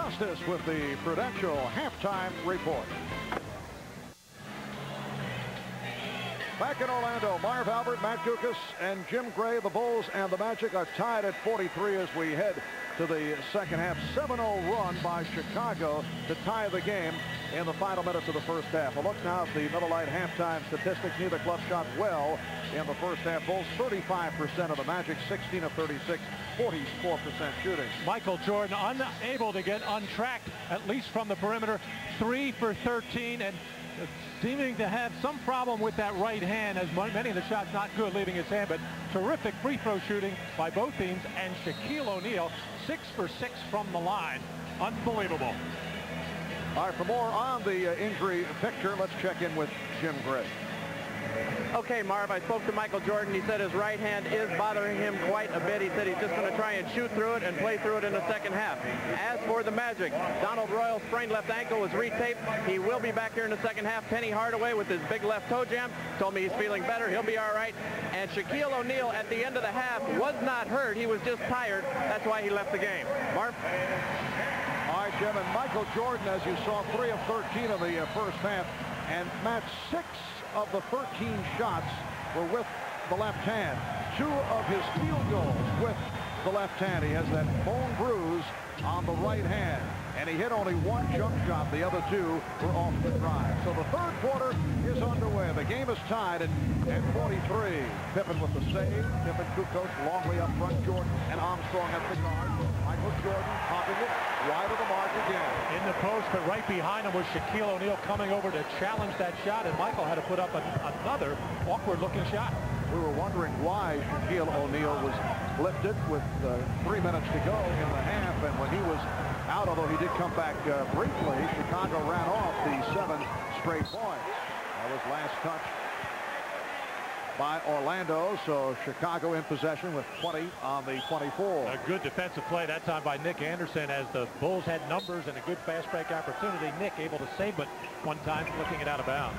Costas with the Prudential halftime report. Back in Orlando, Marv Albert, Matt Dukas, and Jim Gray. The Bulls and the Magic are tied at 43 as we head to the second half. 7-0 run by Chicago to tie the game in the final minutes of the first half. A look now at the Miller Lite halftime statistics. Neither club shot well in the first half. Bulls 35% of the Magic, 16 of 36, 44% shooting. Michael Jordan unable to get untracked, at least from the perimeter. 3 for 13, and seeming to have some problem with that right hand, as many of the shots not good leaving his hand, but terrific free throw shooting by both teams. And Shaquille O'Neal 6 for 6 from the line. Unbelievable. All right, for more on the injury picture, let's check in with Jim Gray. Okay, Marv, I spoke to Michael Jordan. He said his right hand is bothering him quite a bit. He said he's just going to try and shoot through it and play through it in the second half. As for the Magic, Donald Royal's sprained left ankle was retaped. He will be back here in the second half. Penny Hardaway with his big left toe jam told me he's feeling better. He'll be all right. And Shaquille O'Neal at the end of the half was not hurt. He was just tired. That's why he left the game. Marv? All right, Jim, and Michael Jordan, as you saw, 3 of 13 in the first half. And Matt, 6 of the 13 shots were with the left hand. 2 of his field goals with the left hand. He has that bone bruise on the right hand, and he hit only 1 jump shot. The other 2 were off the drive. So the third quarter is underway. The game is tied at 43. Pippen with the save. Pippen, Kukoc, Longley up front. Jordan and Armstrong at the guard. Michael Jordan popping it wide of the mark again. In the post, but right behind him was Shaquille O'Neal coming over to challenge that shot, and Michael had to put up another awkward-looking shot. We were wondering why Shaquille O'Neal was lifted with 3 minutes to go in the half, and when he was out, although he did come back briefly, Chicago ran off the 7 straight points. That was last touch by Orlando, so Chicago in possession with 20 on the 24. A good defensive play that time by Nick Anderson, as the Bulls had numbers and a good fast break opportunity. Nick able to save, but one time flicking it out of bounds.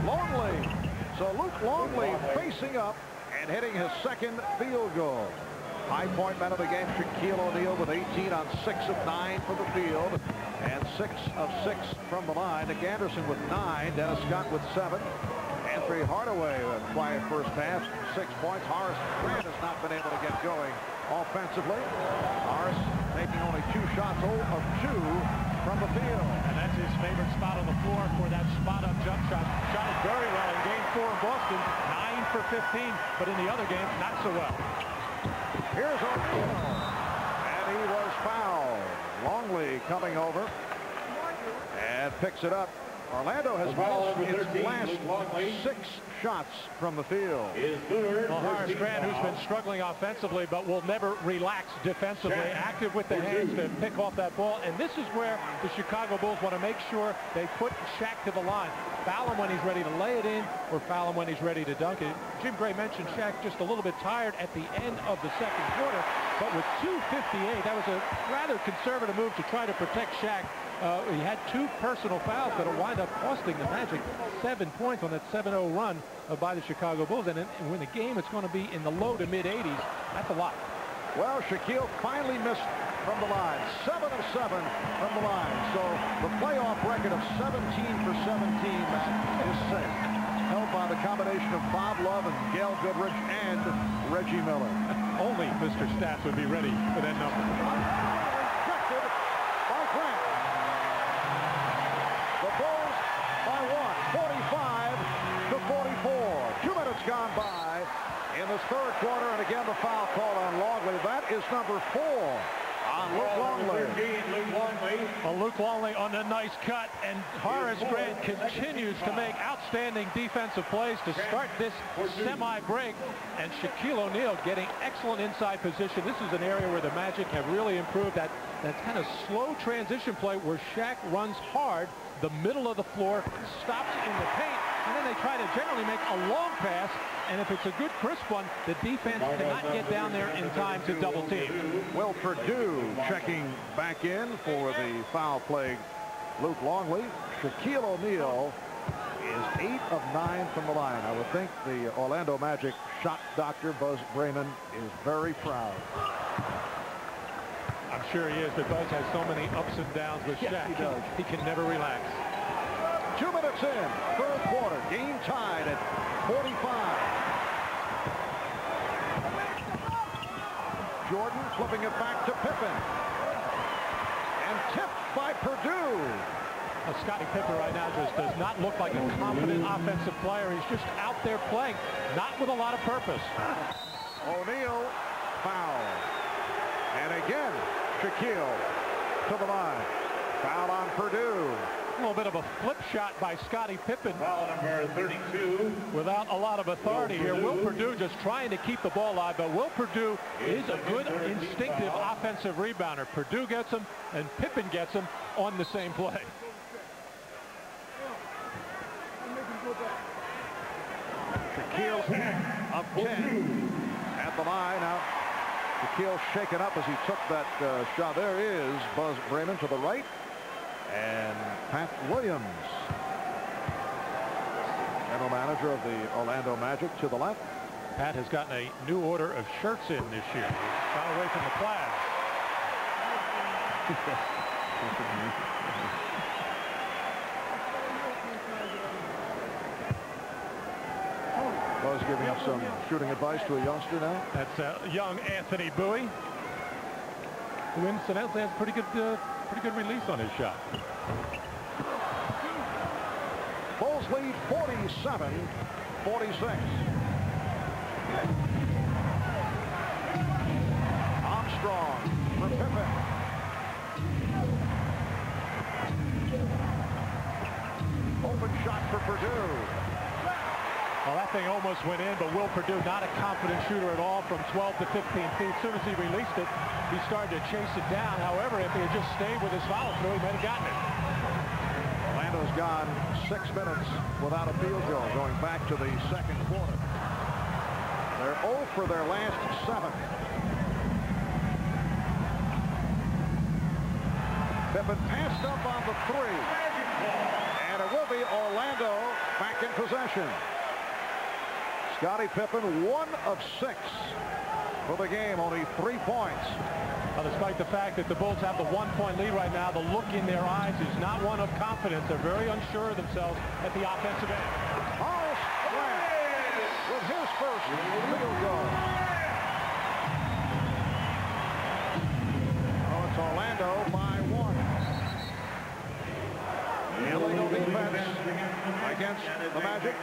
Longley. So Luke Longley facing up and hitting his second field goal. High point man of the game, Shaquille O'Neal with 18 on 6 of 9 for the field and 6 of 6 from the line. Nick Anderson with 9, Dennis Scott with 7. Anthony Hardaway, a quiet first half, 6 points. Horace Grant has not been able to get going offensively. Horace taking only 2 shots, 0 of 2 from the field. And that's his favorite spot on the floor for that spot-up jump shot. Shot it very well in Game 4 in Boston, 9 for 15, but in the other game, not so well. Here's O'Neal, and he was fouled. Longley coming over and picks it up. Orlando has lost its last 6 shots from the field. Well, Horace Grant, who's been struggling offensively but will never relax defensively, active with the hands to pick off that ball. And this is where the Chicago Bulls want to make sure they put Shaq to the line. Foul him when he's ready to lay it in, or foul him when he's ready to dunk it. Jim Gray mentioned Shaq just a little bit tired at the end of the second quarter, but with 2:58, that was a rather conservative move to try to protect Shaq. He had 2 personal fouls that will wind up costing the Magic 7 points on that 7-0 run by the Chicago Bulls. And when the game is going to be in the low to mid-80s, that's a lot. Well, Shaquille finally missed from the line. 7 of 7 from the line. So the playoff record of 17 for 17 is safe. Held by the combination of Bob Love and Gail Goodrich and Reggie Miller. Only Mr. Stats would be ready for that number. Rejected by Grant. The Bulls by 1, 45 to 44. 2 minutes gone by in this third quarter, and again the foul call on Longley. That is number 4 on Luke Longley. Luke Longley on a nice cut, and Horace Grant continues to make outstanding defensive plays to start this semi-break. And Shaquille O'Neal getting excellent inside position. This is an area where the Magic have really improved. That kind of slow transition play where Shaq runs hard, the middle of the floor, stops in the paint, and then they try to generally make a long pass. And if it's a good crisp one, the defense cannot get down there in time to double team. Will Perdue checking back in for the foul-plagued Luke Longley. Shaquille O'Neal is 8 of 9 from the line. I would think the Orlando Magic shot doctor, Buzz Brayman, is very proud. I'm sure he is, but Buzz has so many ups and downs with Shaq. Yes, he does. He can never relax. 2 minutes in, third quarter. Game tied at 45. Jordan flipping it back to Pippen. And tipped by Purdue. Well, Scottie Pippen right now just does not look like a confident offensive player. He's just out there playing, not with a lot of purpose. O'Neal foul. And again, Shaquille to the line. Foul on Purdue. A little bit of a flip shot by Scottie Pippen. Foul number 32. Without a lot of authority here. Will Purdue just trying to keep the ball alive, but Will Purdue is a good instinctive offensive rebounder. Purdue gets him, and Pippen gets him on the same play. Shaquille up 10 at the line. Now, Shaquille shaken up as he took that shot. There is Buzz Brayman to the right. And Pat Williams, general manager of the Orlando Magic, to the left. Pat has gotten a new order of shirts in this year. He's gone away from the plaid. Buzz giving up some shooting advice to a youngster now. That's young Anthony Bowie, who incidentally has pretty good release on his shot. Bulls lead 47-46. Armstrong for Pippen. Open shot for Purdue. Well, that thing almost went in, but Will Purdue, not a confident shooter at all from 12 to 15 feet. As soon as he released it, he started to chase it down. However, if he had just stayed with his follow through, he might have gotten it. Orlando's gone 6 minutes without a field goal going back to the second quarter. They're 0 for their last 7. Pippen passed up on the 3. And it will be Orlando back in possession. Scottie Pippen, 1 of 6 for the game, only 3 points. Well, despite the fact that the Bulls have the 1-point lead right now, the look in their eyes is not one of confidence. They're very unsure of themselves at the offensive end. Horace Grant with his first field goal. Oh, it's Orlando by 1. Illegal defense against the Magic.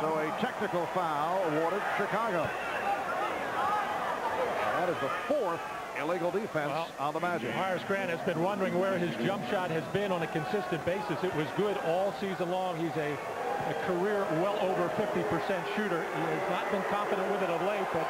So a technical foul awarded Chicago. That is the 4th illegal defense on the Magic. Horace Grant has been wondering where his jump shot has been on a consistent basis. It was good all season long. He's a career well over 50% shooter. He has not been confident with it of late, but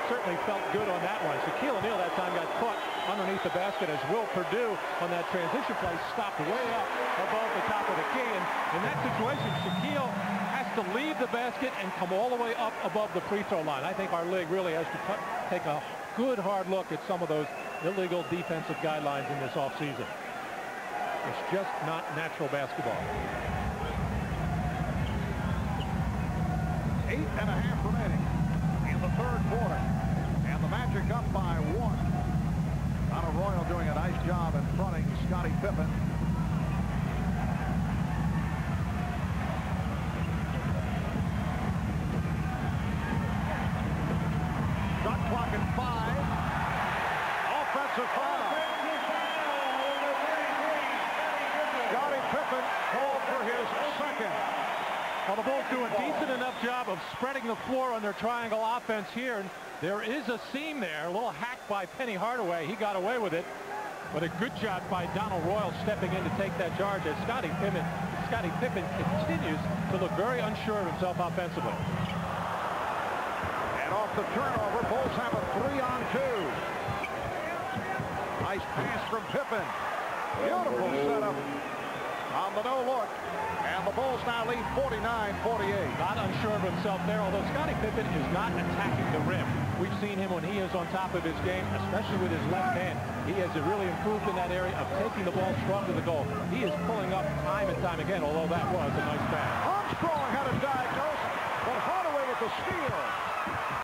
certainly felt good on that one. Shaquille O'Neal that time got caught underneath the basket as Will Purdue on that transition play stopped way up above the top of the key. And in that situation, Shaquille has to leave the basket and come all the way up above the free throw line. I think our league really has to take a good hard look at some of those illegal defensive guidelines in this offseason. It's just not natural basketball. 8.5 remaining in the third quarter. And the Magic up by 1. Donald Royal doing a nice job in fronting Scottie Pippen. Shot clock at 5. Offensive foul. Scottie Pippen called for his second. Well, the Bulls do a decent enough job of spreading the floor on their triangle offense here. And there is a seam there. A little hack by Penny Hardaway. He got away with it. But a good job by Donald Royal stepping in to take that charge as Scottie Pippen continues to look very unsure of himself offensively. And off the turnover, Bulls have a 3-on-2. Nice pass from Pippen. Beautiful setup on the no-look. And the Bulls now lead 49-48. Not unsure of himself there, although Scottie Pippen is not attacking the rim. We've seen him when he is on top of his game, especially with his left hand. He has really improved in that area of taking the ball strong to the goal. He is pulling up time and time again, although that was a nice pass. Armstrong had a diagnose, but Hardaway with the steal.